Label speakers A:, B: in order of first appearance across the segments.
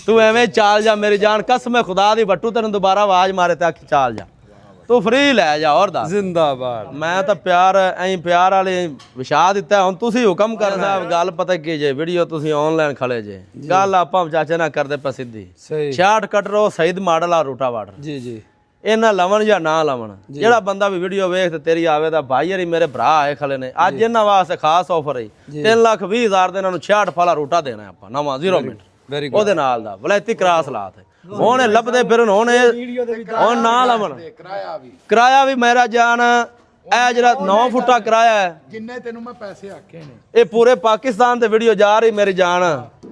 A: ਤੂੰ ਐਵੇਂ ਚਾਲ ਜਾ ਮੇਰੀ ਜਾਨ ਕਸਮ ਖੁਦਾ ਦੀ ਬੱਟੂ ਤੈਨੂੰ ਦੁਬਾਰਾ ਆਵਾਜ਼ ਮਾਰੇ ਤੇ ਆਖੀ ਚਾਲ ਜਾ ਤੂੰ ਫ੍ਰੀ ਲੈ ਜਾ ਹੋਰ ਦੱਸ
B: ਜ਼ਿੰਦਾਬਾਦ
A: ਮੈਂ ਤਾਂ ਪਿਆਰ ਐਂ ਪਿਆਰ ਵਾਲੇ ਵਿਸ਼ਾ ਦਿੱਤਾ ਹੁਣ ਤੁਸੀਂ ਹੁਕਮ ਕਰ ਸਾਹਿਬ ਗੱਲ ਪਤਾ ਕੀ ਜੇ ਵੀਡੀਓ ਤੁਸੀਂ ਆਨਲਾਈਨ ਖੜੇ ਜੇ ਗੱਲ ਆਪਾਂ ਚਾਚੇ ਨਾਲ ਕਰਦੇ ਪਾ ਸਿੱਧੀ
B: ਸਹੀ
A: 66 ਕਟਰੋ ਸਹੀਦ ਮਾਡਲ ਆ ਰੂਟਾ ਵਾਟਰ
B: ਜੀ ਜੀ
A: ਇਹਨਾਂ ਲਵਣ ਜਾਂ ਨਾ ਲਵਣ ਜਿਹੜਾ ਬੰਦਾ ਵੀ ਵੀਡੀਓ ਵੇਖ ਤੇ ਤੇਰੀ ਆਵੇ ਤਾਂ ਭਾਈ ਯਾਰੀ ਮੇਰੇ ਭਰਾ ਆਏ ਖਲੇ ਨੇ ਅੱਜ ਇਹਨਾਂ ਵਾਸਤੇ ਖਾਸ ਆਫਰ ਹੈ 3,20,000 ਦੇ ਇਹਨਾਂ ਨੂੰ 66 ਫਾਲਾ ਰੂਟਾ ਦੇਣਾ ਆਪਾਂ ਨਵਾਂ 0 ਮਿੰਟ
B: ਵੈਰੀ
A: ਉਹਦੇ ਨਾਲ ਦਾ ਵਲੈਤੀ ਕਰਾਸ ਲਾਤ ਹੁਣ ਇਹ ਲੱਭਦੇ ਫਿਰਨ ਹੁਣ ਨਾ ਲਵਣ ਕਿਰਾਇਆ ਵੀ ਮੇਰਾ ਜਾਨ ਇਹ ਜਿਹੜਾ 9 ਫੁੱਟਾ ਕਿਰਾਇਆ ਹੈ
C: ਜਿੰਨੇ ਤੈਨੂੰ ਮੈਂ ਪੈਸੇ ਆਖੇ ਨੇ
A: ਇਹ ਪੂਰੇ ਪਾਕਿਸਤਾਨ ਤੇ ਵੀਡੀਓ ਜਾ ਰਹੀ ਮੇਰੀ ਜਾਨ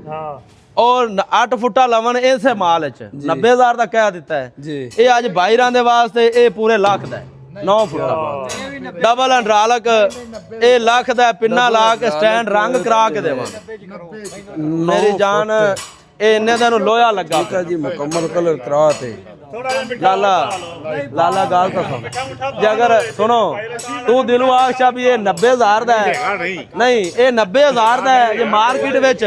C: ਹਾਂ
A: ਔਰ 8 ਫੁੱਟਾ ਲਵਣ ਇਸੇ ਮਾਲ ਵਿੱਚ 90,000 ਦਾ ਕਹਿ ਦਿੱਤਾ ਹੈ
B: ਜੀ
A: ਇਹ ਅੱਜ ਬਾਈਰਾਂ ਦੇ ਵਾਸਤੇ ਇਹ ਪੂਰੇ ਲੱਖ ਦਾ 9 ਫੁੱਟਾ ਡਬਲ ਐਂਡਰਾਲਕ ਇਹ ਲੱਖ ਦਾ ਪਿੰਨਾ ਲਾ ਕੇ ਸਟੈਂਡ ਰੰਗ ਕਰਾ ਕੇ ਦੇਵਾਂ ਮੇਰੀ ਜਾਨ ਇਹ ਇੰਨੇ ਦਾ ਨੂੰ ਲੋਹਾ ਲੱਗਾ
B: ਠੀਕ ਹੈ ਜੀ ਮੁਕੰਮਲ ਕਲਰ ਕਰਾ ਤੇ
A: ਲਾਲਾ ਗੱਲ ਤਾਂ ਸੁਣ ਜੇ ਅਗਰ ਸੁਣੋ ਤੂੰ ਦਿਲੋਂ ਆਖਿਆ ਵੀ ਇਹ 90,000 ਦਾ ਹੈ ਨਹੀਂ ਇਹ 90,000 ਦਾ ਹੈ ਇਹ ਮਾਰਕੀਟ ਵਿੱਚ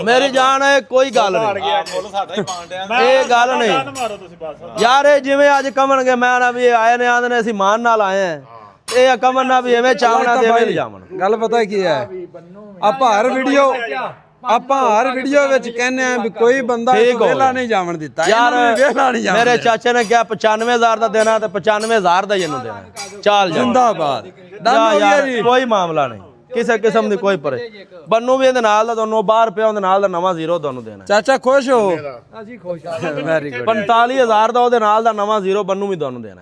A: ਮੇਰੀ ਜਾਨ ਹੈ ਕੋਈ ਗੱਲ ਨਹੀਂ ਇਹ ਗੱਲ ਨਹੀਂ ਯਾਰ ਇਹ ਜਿਵੇਂ ਅੱਜ ਕਮਣਗੇ ਮੈਂ ਨਾ ਵੀ ਆਏ ਨੇ ਆਂਦੇ ਨੇ ਅਸੀਂ ਮਾਨ ਨਾਲ ਆਏ ਆ ਇਹ ਕਮਨ ਨਾ ਵੀ ਐਵੇਂ ਚਾਵਣਾ ਦੇ ਐਵੇਂ ਜਾਵਣ
B: ਗੱਲ ਪਤਾ ਕੀ ਹੈ ਆਪਾਂ ਹਰ ਵੀਡੀਓ ਵਿੱਚ ਕਹਿੰਦੇ ਆ ਵੀ ਕੋਈ ਬੰਦਾ ਵੇਲਾ ਨਹੀਂ ਜਾਵਣ ਦਿੱਤਾ
A: ਯਾਰ
B: ਵੇਲਾ ਨਹੀਂ ਜਾਵਣ
A: ਮੇਰੇ ਚਾਚੇ ਨੇ ਕਿਹਾ 95,000 ਦਾ ਦੇਣਾ ਤੇ 95,000 ਦਾ ਹੀ ਇਹਨੂੰ ਦੇਣਾ ਚੱਲ ਜਾ
B: ਜ਼ਿੰਦਾਬਾਦ
A: ਯਾਰ ਕੋਈ ਮਾਮਲਾ ਨਹੀਂ ਕਿਸੇ ਕਿਸਮ ਦੀ ਕੋਈ ਪਰੇ ਬੰਨੂ ਵੀ ਇਹਦੇ ਨਾਲ ਦਾ ਤੁਹਾਨੂੰ 12 ਰੁਪਏ ਉਹਦੇ ਨਾਲ ਦਾ ਨਵਾਂ 0 ਤੁਹਾਨੂੰ ਦੇਣਾ
B: ਚਾਚਾ ਖੁਸ਼ ਹੋ ਅਸੀਂ ਖੁਸ਼ ਹਾਂ ਵੈਰੀ ਗੁੱਡ
A: 45,000 ਦਾ ਉਹਦੇ ਨਾਲ ਦਾ ਨਵਾਂ 0 ਬੰਨੂ ਵੀ ਤੁਹਾਨੂੰ ਦੇਣਾ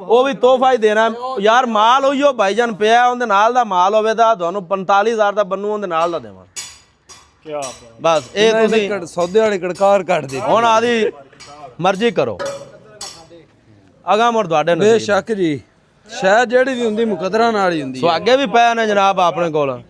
A: ਉਹ ਵੀ ਤੋਹਫਾ ਹੀ ਦੇਣਾ ਯਾਰ ਮਾਲ ਹੋਈਓ ਭਾਈਜਾਨ ਪਿਆ ਉਹਦੇ ਨਾਲ ਦਾ ਮਾਲ ਹੋਵੇ ਤਾਂ ਤੁਹਾਨੂੰ 45,000 ਦਾ ਬੰਨੂ ਉਹਦੇ ਨਾਲ ਦਾ ਦੇਵਾਂ ਬਸ ਇਹ ਤੁਸੀਂ
B: ਸੌਦੇ ਵਾਲੇ ਕੜਕਾਰ ਕੱਢ ਦੇ
A: ਹੁਣ ਆਦੀ ਮਰਜ਼ੀ ਕਰੋ ਅਗਾ ਮੁਰ ਤੁਹਾਡੇ ਨਸੀਬ
B: ਬੇਸ਼ੱਕ ਜੀ ਸ਼ਾਇਦ ਜਿਹੜੀ ਵੀ ਹੁੰਦੀ ਮੁਕੱਦਰਾਂ ਨਾਲ ਹੀ ਹੁੰਦੀ
A: ਸੁਹਾਗੇ ਵੀ ਪਏ ਨੇ ਜਨਾਬ ਆਪਣੇ ਕੋਲ